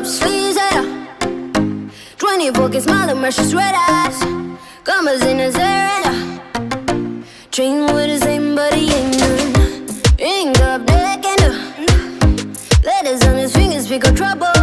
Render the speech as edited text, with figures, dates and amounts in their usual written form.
up sleeves, yeah. 24 can smile and mercy red eyes. Commas in his area. Dream with the same, but he ain't none. Ring up, neck and letters on his fingers, pick up trouble.